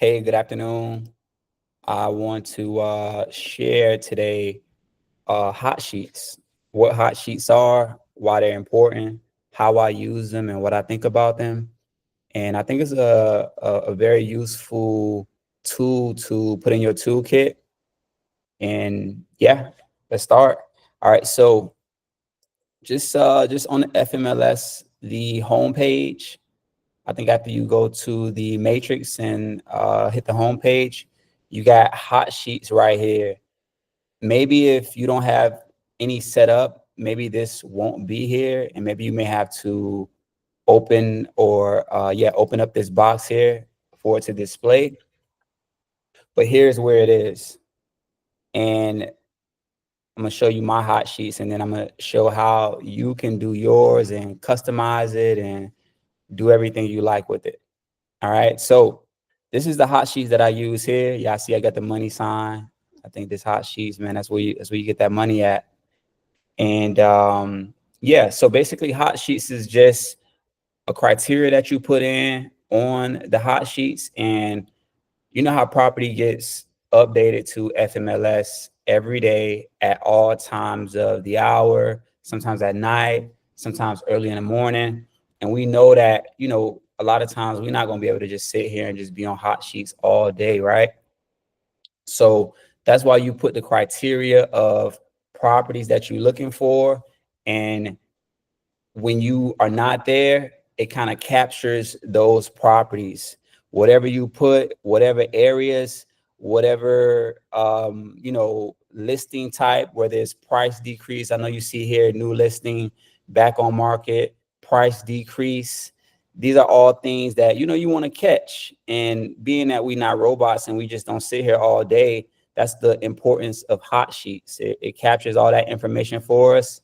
Hey, good afternoon. I want to share today hot sheets, what hot sheets are, why they're important, how I use them, and what I think about them. And I think it's a very useful tool to put in your toolkit. And yeah, let's start. All right, so just on the FMLS, the homepage. I think after you go to the matrix and hit the home page, you got hot sheets right here. Maybe if you don't have any set up, maybe this won't be here, and maybe you may have to open up this box here for it to display. But here's where it is, and I'm gonna show you my hot sheets, and then I'm gonna show how you can do yours and customize it and do everything you like with it. All right, so this is the hot sheets that I use here. Y'all see I got the money sign. I think this hot sheets, man, that's where you get that money at. And yeah, so basically hot sheets is just a criteria that you put in on the hot sheets. And you know how property gets updated to FMLS every day at all times of the hour, sometimes at night, sometimes early in the morning. And we know that, a lot of times we're not going to be able to just sit here and just be on hot sheets all day, right? So that's why you put the criteria of properties that you're looking for. And when you are not there, it kind of captures those properties. Whatever you put, whatever areas, whatever listing type, whether it's price decrease. I know you see here new listing, back on market, price decrease. These are all things that you want to catch. And being that we're not robots and we just don't sit here all day, that's the importance of hot sheets. It captures all that information for us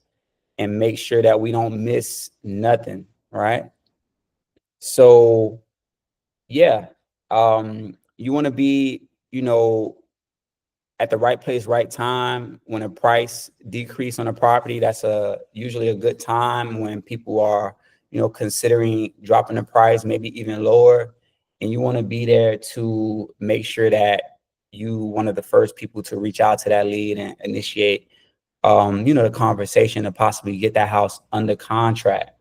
and make sure that we don't miss nothing, right? So yeah, you want to be, at the right place, right time. When a price decrease on a property, that's usually a good time when people are, considering dropping the price, maybe even lower. And you want to be there to make sure that you one of the first people to reach out to that lead and initiate the conversation to possibly get that house under contract,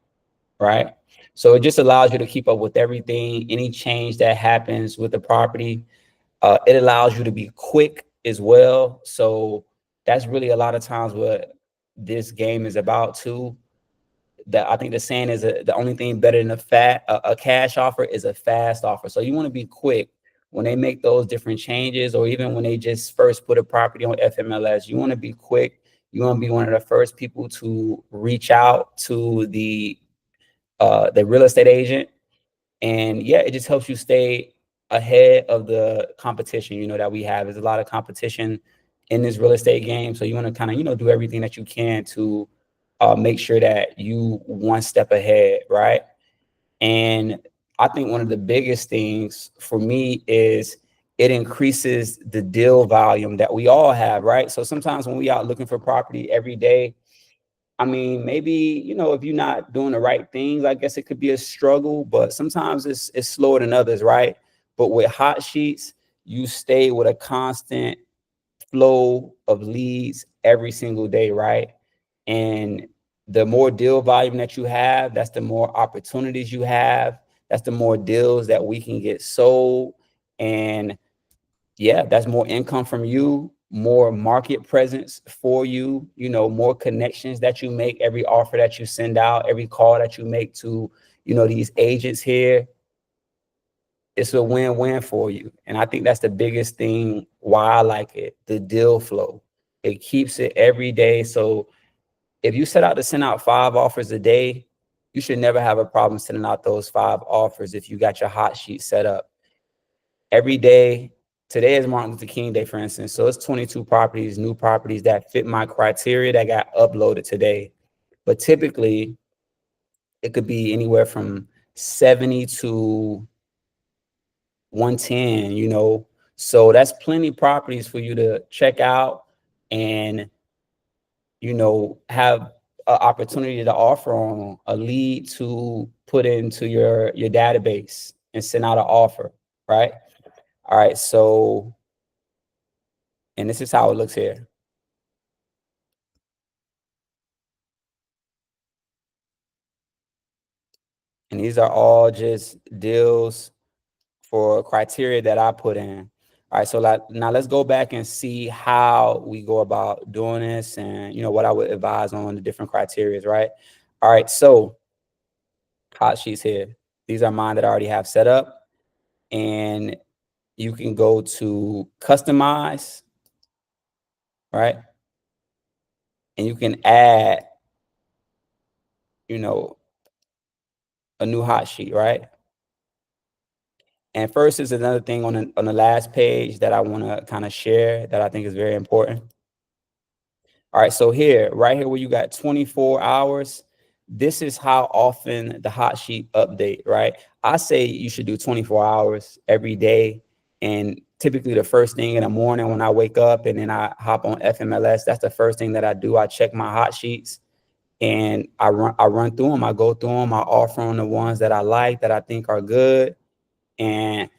right? So it just allows you to keep up with everything, any change that happens with the property. It allows you to be quick as well. So that's really a lot of times what this game is about too. That I think the saying is the only thing better than a cash offer is a fast offer. So you want to be quick when they make those different changes, or even when they just first put a property on FMLS. You want to be quick. You want to be one of the first people to reach out to the real estate agent. And yeah, it just helps you stay ahead of the competition, that we have. There's a lot of competition in this real estate game. So you want to kind of, do everything that you can to make sure that you one step ahead, right? And I think one of the biggest things for me is it increases the deal volume that we all have, right? So sometimes when we out looking for property every day, I mean, maybe, if you're not doing the right things, I guess it could be a struggle, but sometimes it's slower than others, right? But with hot sheets, you stay with a constant flow of leads every single day, right? And the more deal volume that you have, that's the more opportunities you have. That's the more deals that we can get sold. And yeah, that's more income from you, more market presence for you, more connections that you make, every offer that you send out, every call that you make to, these agents here. It's a win-win for you. And I think that's the biggest thing why I like it, the deal flow. It keeps it every day. So if you set out to send out 5 offers a day, you should never have a problem sending out those 5 offers if you got your hot sheet set up every day. Today is Martin Luther King Day, for instance. So it's 22 properties, new properties that fit my criteria that got uploaded today. But typically, it could be anywhere from 70 to 110, So that's plenty of properties for you to check out and, have an opportunity to offer on, a lead to put into your database and send out an offer, right? All right, so, and this is how it looks here. And these are all just deals for criteria that I put in. All right, so now let's go back and see how we go about doing this, and what I would advise on the different criterias, right? All right, so hot sheets here. These are mine that I already have set up, and you can go to customize, right? And you can add, you know, a new hot sheet, right? And first is another thing on the last page that I want to kind of share that I think is very important. All right, so here, right here where you got 24 hours, this is how often the hot sheet update, right? I say you should do 24 hours every day. And typically the first thing in the morning when I wake up and then I hop on FMLS, that's the first thing that I do. I check my hot sheets and I run through them. I go through them. I offer on the ones that I like, that I think are good. And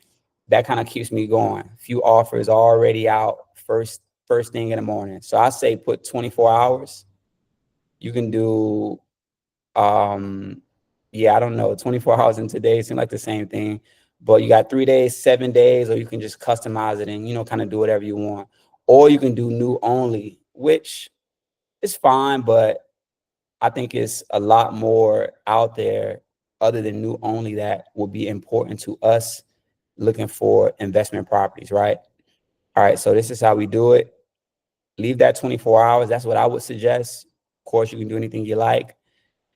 that kind of keeps me going. A few offers already out first thing in the morning. So I say put 24 hours. You can do yeah, I don't know, 24 hours in today seem like the same thing. But you got 3 days, 7 days, or you can just customize it and kind of do whatever you want. Or you can do new only, which is fine, but I think it's a lot more out there other than new only that will be important to us looking for investment properties, right? All right, so this is how we do it. Leave that 24 hours. That's what I would suggest. Of course, you can do anything you like.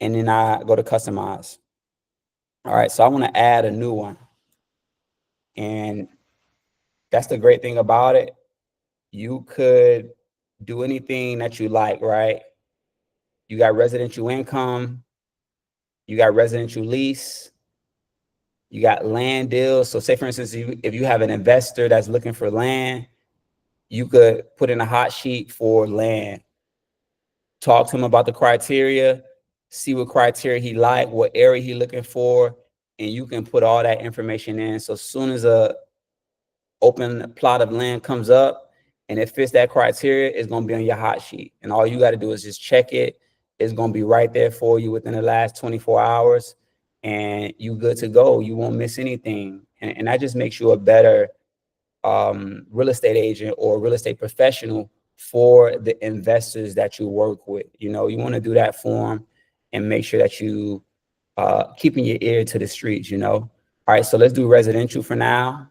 And then I go to customize. All right, so I want to add a new one. And that's the great thing about it. You could do anything that you like, right? You got residential income, you got residential lease, you got land deals. So say for instance, if you have an investor that's looking for land, you could put in a hot sheet for land. Talk to him about the criteria, see what criteria he like, what area he looking for, and you can put all that information in. So as soon as a open plot of land comes up and it fits that criteria, it's going to be on your hot sheet. And all you got to do is just check it. It's going to be right there for you within the last 24 hours and you good to go. You won't miss anything. And that just makes you a better real estate agent or real estate professional for the investors that you work with. You want to do that for them and make sure that you keeping your ear to the streets. All right, so let's do residential for now.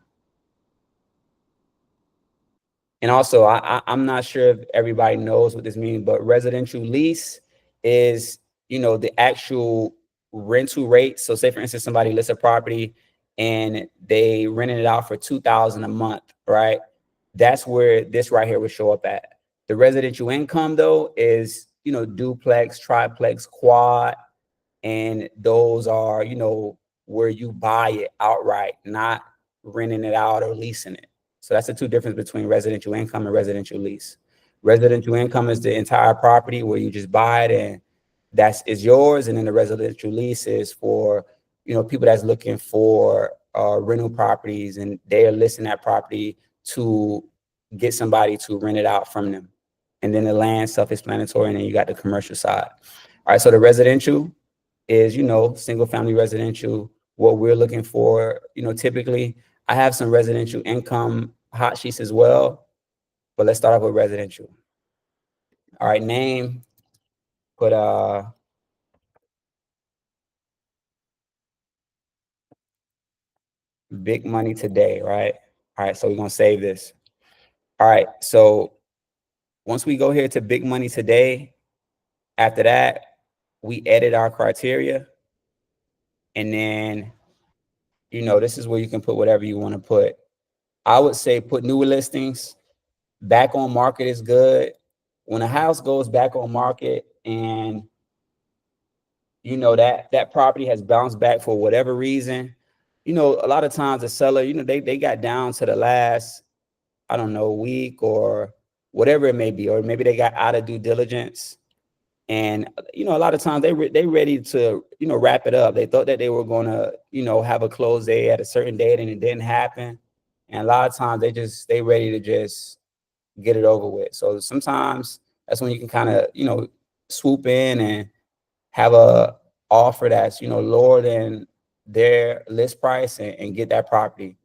And also, I'm not sure if everybody knows what this means, but residential lease is, the actual rental rate. So say, for instance, somebody lists a property and they rented it out for $2,000 a month, right? That's where this right here would show up at. The residential income, though, is, duplex, triplex, quad, and those are, where you buy it outright, not renting it out or leasing it. So that's the two difference between residential income and residential lease. Residential income is the entire property where you just buy it and that's is yours, and then the residential lease is for people that's looking for rental properties and they are listing that property to get somebody to rent it out from them. And then the land self-explanatory, and then you got the commercial side. All right, so the residential is, single family residential. What we're looking for, typically, I have some residential income hot sheets as well, but let's start off with residential. All right, name, put big money today, right? All right, so we're gonna save this. All right, so once we go here to big money today, after that, we edit our criteria, and then this is where you can put whatever you want to put. I would say put newer listings. Back on market is good. When a house goes back on market and that property has bounced back for whatever reason, a lot of times the seller, they got down to the last, I don't know, week or whatever it may be, or maybe they got out of due diligence. And a lot of times they ready to wrap it up. They thought that they were gonna have a close day at a certain date and it didn't happen. And a lot of times they ready to just get it over with. So sometimes that's when you can kind of, swoop in and have a offer that's, lower than their list price, and get that property.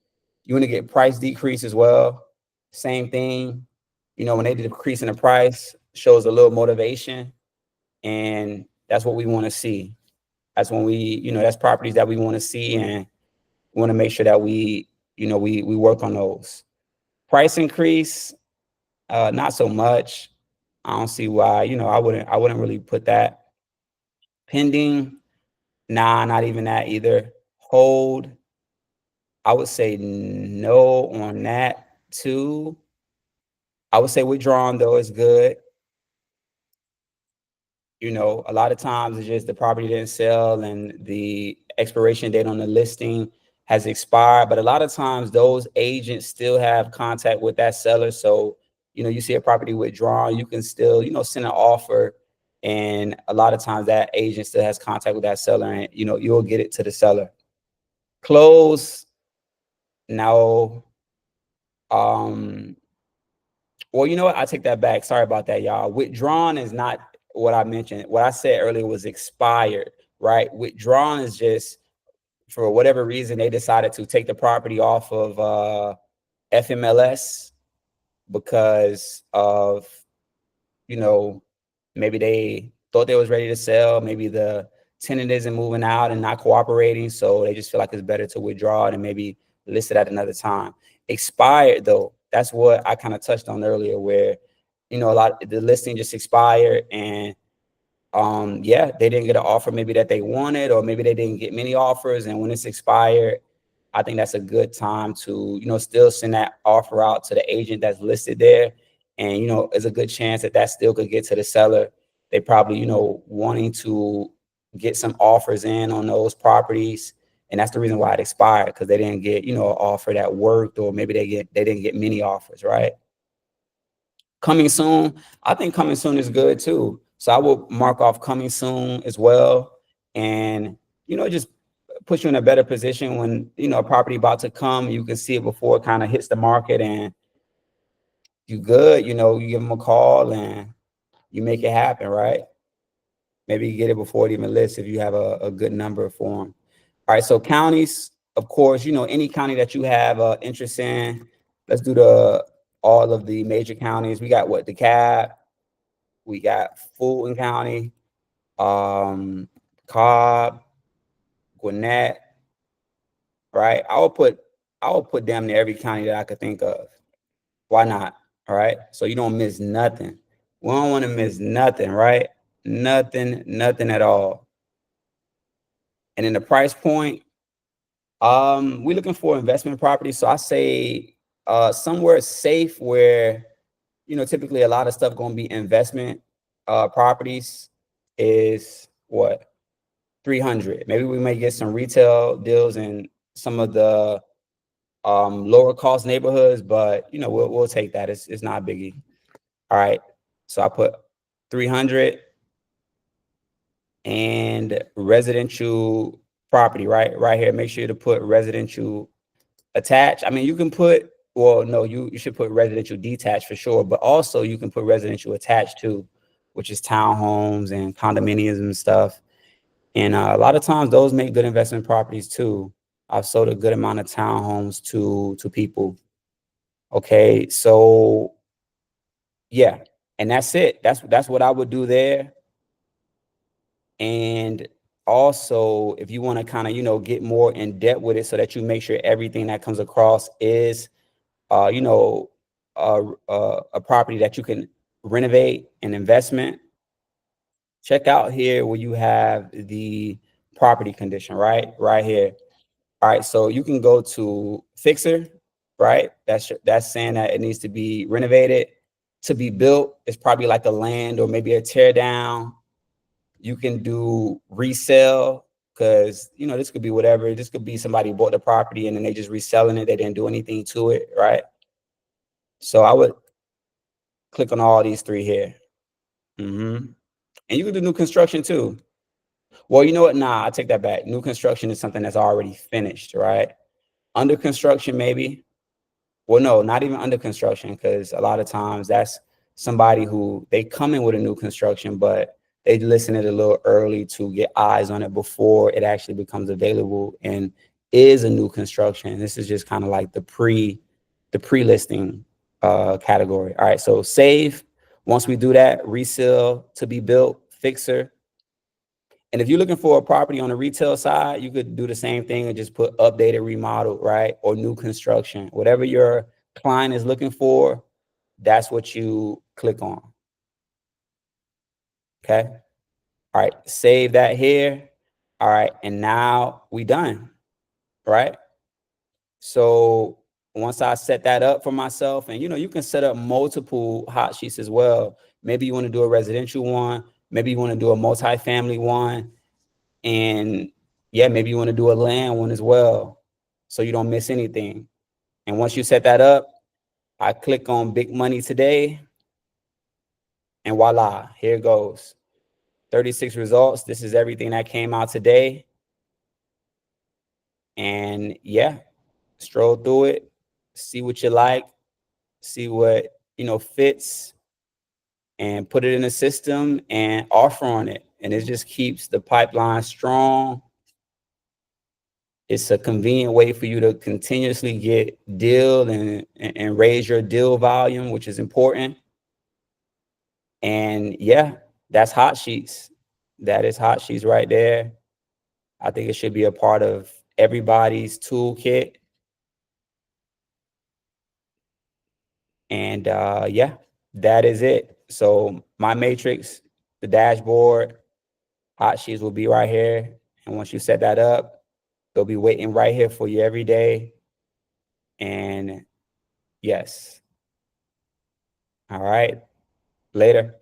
You want to get price decrease as well. Same thing. When they decrease in the price, shows a little motivation, and that's what we want to see. That's when that's properties that we want to see, and we want to make sure that we work on those. Price increase, not so much. I don't see why. I wouldn't really put that. Pending, nah, not even that either. Hold, I would say no on that too. I would say withdrawn though is good. A lot of times it's just the property didn't sell and the expiration date on the listing has expired. But a lot of times those agents still have contact with that seller. So, you see a property withdrawn, you can still, send an offer. And a lot of times that agent still has contact with that seller, and, you'll get it to the seller. Close, no. Well, you know what? I take that back. Sorry about that, y'all. Withdrawn is not what I mentioned. What I said earlier was expired, right? Withdrawn is just for whatever reason they decided to take the property off of FMLS because of, you know, maybe they thought they was ready to sell. Maybe the tenant isn't moving out and not cooperating. So they just feel like it's better to withdraw it and maybe list it at another time. Expired though, that's what I kind of touched on earlier, where, a lot the listing just expired, and yeah, they didn't get an offer maybe that they wanted, or maybe they didn't get many offers. And when it's expired, I think that's a good time to, still send that offer out to the agent that's listed there. And, there's a good chance that still could get to the seller. They probably, wanting to get some offers in on those properties. And that's the reason why it expired, because they didn't get, an offer that worked, or maybe they didn't get many offers, right? Coming soon, I think coming soon is good too. So I will mark off coming soon as well. And, just put you in a better position when, a property about to come, you can see it before it kind of hits the market, and you good, you give them a call and you make it happen, right? Maybe you get it before it even lists if you have a good number for them. All right, so counties, of course, any county that you have interest in. Let's do all of the major counties. We got DeKalb, we got Fulton County, Cobb, Gwinnett, right? I will put damn near every county that I could think of. Why not? All right. So you don't miss nothing. We don't want to miss nothing, right? Nothing at all. And then the price point, we're looking for investment property. So I say somewhere safe where, typically a lot of stuff gonna be investment properties is what? 300. Maybe we may get some retail deals in some of the lower cost neighborhoods, but we'll take that. It's not a biggie. All right. So I put 300 and residential property right here. Make sure to put residential attached. I mean, you can put, well, no, you should put residential detached for sure, but also you can put residential attached too, which is townhomes and condominiums and stuff. And a lot of times those make good investment properties too. I've sold a good amount of townhomes to people. Okay, so yeah, and that's it. That's what I would do there. And also, if you want to kind of, get more in depth with it so that you make sure everything that comes across is, uh, you know, a property that you can renovate, an investment, check out here where you have the property condition, right here. All right, so you can go to fixer, right? That's saying that it needs to be renovated. To be built, it's probably like a land or maybe a tear down. You can do resell, because this could be whatever. This could be somebody bought the property and then they just reselling it. They didn't do anything to it, right? So I would click on all these three here. And you can do new construction too. Well, you know what? Nah, I take that back. New construction is something that's already finished, right? Under construction, maybe. Well, no, not even under construction, because a lot of times that's somebody who they come in with a new construction, but they listen it a little early to get eyes on it before it actually becomes available and is a new construction. This is just kind of like the pre-listing category. All right, so save. Once we do that, resale to be built, fixer. And if you're looking for a property on the retail side, you could do the same thing and just put updated, remodel, right? Or new construction. Whatever your client is looking for, that's what you click on. Okay. All right. Save that here. All right. And now we done. Right. So once I set that up for myself, and you can set up multiple hot sheets as well. Maybe you want to do a residential one, maybe you want to do a multifamily one. And yeah, maybe you want to do a land one as well, so you don't miss anything. And once you set that up, I click on big money today, and voila, here it goes. 36 results. This is everything that came out today. And yeah, stroll through it, see what you like, see what fits, and put it in the system and offer on it. And it just keeps the pipeline strong. It's a convenient way for you to continuously get deal and raise your deal volume, which is important. And yeah, that's hot sheets. That is hot sheets right there. I think it should be a part of everybody's toolkit. And yeah, that is it. So my matrix, the dashboard, hot sheets will be right here. And once you set that up, they'll be waiting right here for you every day. And yes. All right. Later.